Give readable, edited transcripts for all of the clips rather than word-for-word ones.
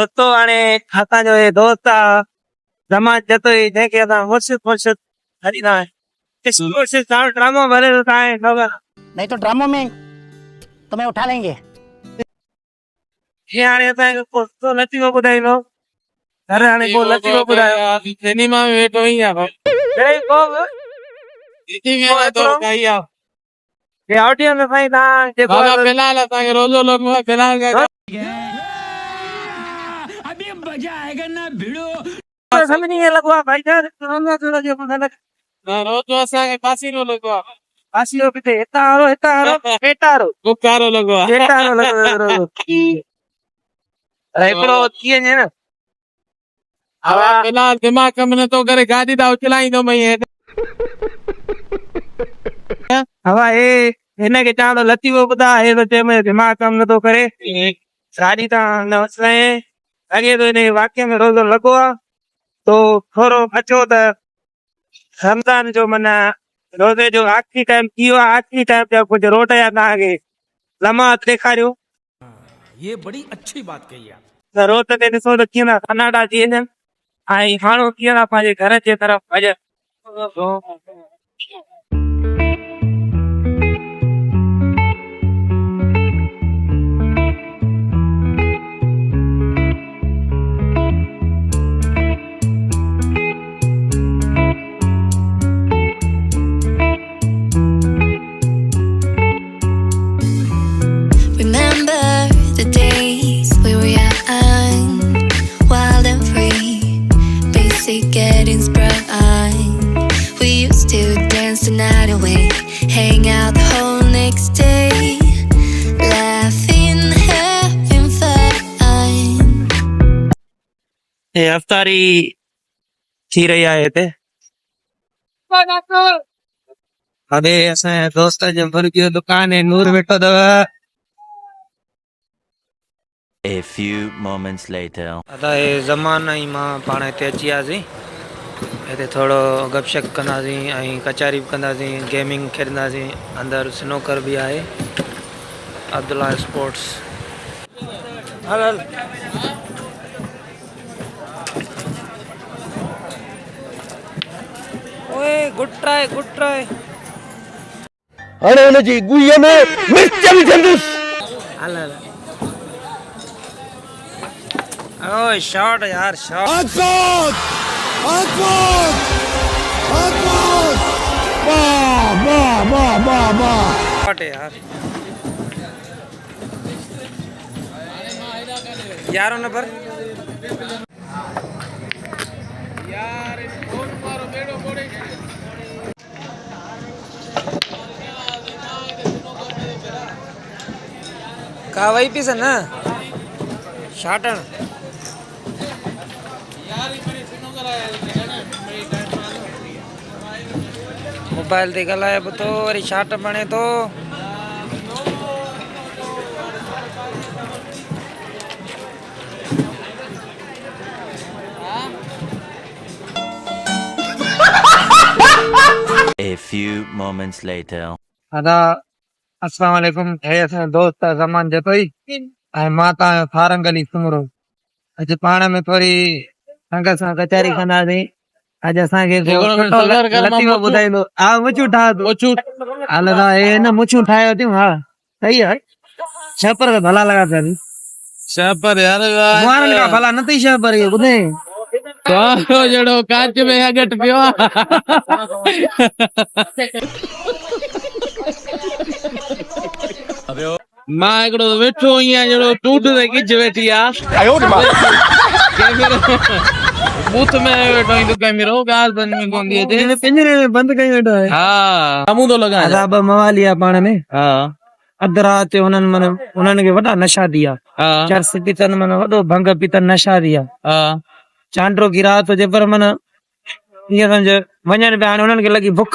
दोस्तों हाणे असां जो हे दोस्त आहे रमान जतोई जंहिंखे असां मुर्शिद हरींदा आहियूं मुर्शिद साहब ड्रामो भरे थो तव्हांखे ख़बर नहीं तो ड्रामो में तुम्हें उठा लेंगे। हे हाणे असांखे को लतीफ़ो ॿुधाईंदो घर हाणे को लतीफ़ो ॿुधायो सिनेमा में वेठो ही आहे हे ऑडियो में साईं तव्हां जेको बाबा फिलहाल असांखे रोज़ो लॻो आहे फिलहाल अभी मजा आएगा ना भिड़ो। समझ नहीं लॻो आहे भाई रोज़ो असांखे पासीरो लॻो आहे आसियो किथे हितां वारो पेटा वारो बुखारो लॻो आहे पेटा वारो लॻो हिकिड़ो थी वञे न हवा फिलहाल दिमाग़ कम नथो करे गाॾी त उछलाईंदो मई हवा हे हिनखे चवां थो लतीफ़ो ॿुधा हे तो चए मुंहिंजो दिमाग़ कम नथो करे गाॾी तव्हां न उछलाए लॻे थो हिन वाक्य में रोज़ो लॻो आहे तो थोरो अचो त रमज़ान जो माना रोज़े जो आख़िरी टाइम थी वियो आहे आख़िरी टाइम जा कुझु रोट जा तव्हांखे लम्हा ॾेखारियो ये बड़ी अच्छी बात कही आप। त रोट ते ॾिसो त कीअं था सनाटा थी वञनि ऐं हाणो कीअं था पंहिंजे घर जे तरफ़ भॼनि getting sprung. We used to dance the night away, hang out the whole next day, laughing, having fun. ये अफ्तारी थी रही आहे हिते अरे असांजे दोस्त जो मुर्गी जो दुकान है नूर वेठो अथव A few moments later. अदा हे ज़मान ई मां पाण हिते अची वियासीं हिते थोरो गपशप कंदासीं ऐं कचारी बि कंदासीं गेमिंग खेॾंदासीं अंदरि स्नूकर बि आहे अब्दुल्ला स्पोर्ट्स हल हल ओए गुड ट्राई हाणे हुनजी गुईअ में मिर्च विझंदुसि हल हल ओए शॉट यार शॉट शॉट यार 11 नंबर का वही पीस ना शाटन मोबाइल ते ॻाल्हाए बि थो वरी शाट बणे थो A few moments later. अदा अस्सलाम वालेकुम हे असांजो दोस्त आहे ज़मान जतोई ऐं मां तव्हांजो फारंग अली सुमरो अॼु पाण में थोरी संग सां कचारी कंदासीं अॼु असांखे लतीफ़ो ॿुधाईंदो हा मुछूं ठाह तूं हल हे न मुछूं ठाहियो थियूं हा सही आहे छपर त भला लॻा पिया शापर यार कुंवारनि खां भला न अथई छपर इहो ॿुधे तो जड़ो कांच में अगट पियो मां हिकिड़ो वेठो ईअं जहिड़ो टूट ते किच वेठी आहे बूथ में वेठो ई दुकान में रो गाल बंद में कोन दी अचे पिंजरे में बंदि कई वेठो आहे हा साम्हूं थो लॻाए अदा ॿ मवाली आहे पाण में हा अधु राति उन्हनि खे वॾा नशा दिया चरस पीतनि माना वॾो भंग पीतनि नशा दिया चांड्रो की रात हुजे पर माना ईअं सम्झ वञनि पिया हाणे हुननि खे लॻी बुख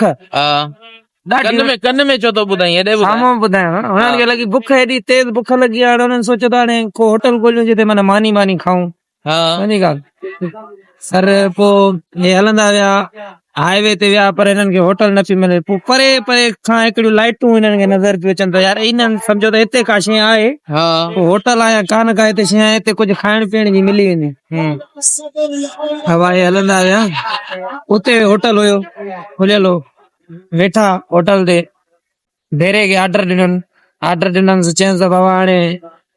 कन में छो थो ॿुधाई हेॾे साम्हूं ॿुधायां हुननि खे लॻी बुख हेॾी तेज़ बुख लॻी आहे हाणे हुननि सोचियो त हाणे को होटल ॻोल्हियूं जिते माना मानी खाऊं सही ॻाल्हि सर पोइ हे हलंदा विया हाईवे ते विया पर हिननि खे होटल न पई मिले पोइ परे परे खां हिकिड़ियूं लाइटूं हिननि खे नज़र पियूं अचनि त यार इन्हनि सम्झो त हिते का शइ आहे पोइ होटल आहे कान का हिते शइ आहे हिते कुझु खाइण पीअण जी मिली वेंदी हवाई हलंदा विया उते होटल हुयो खुलियल हो वेठा होटल ते डेरे खे ऑर्डर ॾिननि चयनि त बाबा हाणे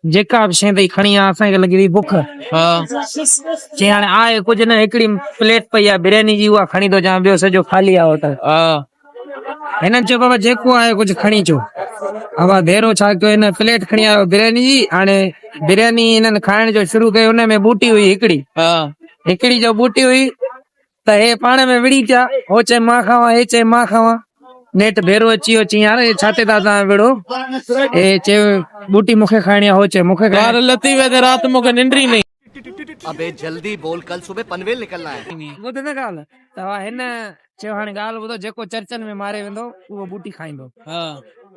जेका बि शइ अथई खणी आ असांखे लॻी वई बुख चई हाणे आहे कुझु न हिकिड़ी प्लेट पई आहे बिरयानी जी उहा खणी थो जां ॿियो सॼो ख़ाली आहे होटल हिननि चयो बाबा जेको आहे कुझु खणी अचो हवा भेरो छा कयो हिन प्लेट खणी आयो बिरयानी जी हाणे बिरयानी हिननि खाइण जो शुरू कयो हुन में बूटी हुई हिकिड़ी जो बूटी हुई त हे पाण में विड़ी पिया हो चए मां खावां हे चए मां खावां नेट भेरो अची वियो चई यार छा ते था तव्हां विड़ो हे चयो बूटी मूंखे खाइणी आहे हो चए मूंखे लती वे ते रात मूंखे निंड ई नहीं अबे जल्दी बोल कल सुबह पनवेल निकलना है ॿुध न ॻाल्हि त हिन चयो हाणे ॻाल्हि ॿुधो जेको चर्चनि में मारे वेंदो उहो बूटी खाईंदो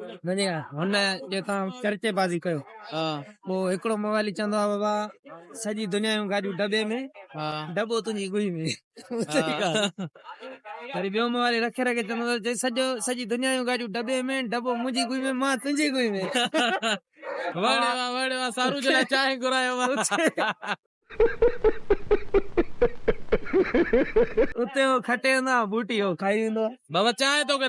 हुन जो तव्हां चर्चेबाज़ी कयो पोइ हिकिड़ो मोबाइल चवंदो आहे बाबा सॼी दुनिया जूं गाॾियूं दॿे में दॿो तुंहिंजी गुई में वरी ॿियो मोबाइल रखे चवंदो सॼी दुनिया जूं गाॾियूं दॿे में दॿो मुंहिंजी गुई में मां तुंहिंजी गुई में सारू जे लाइ चांहि घुरायो उते हो खटे वेंदो आहे बूटी हो खाई वेंदो बाबा चांहि तो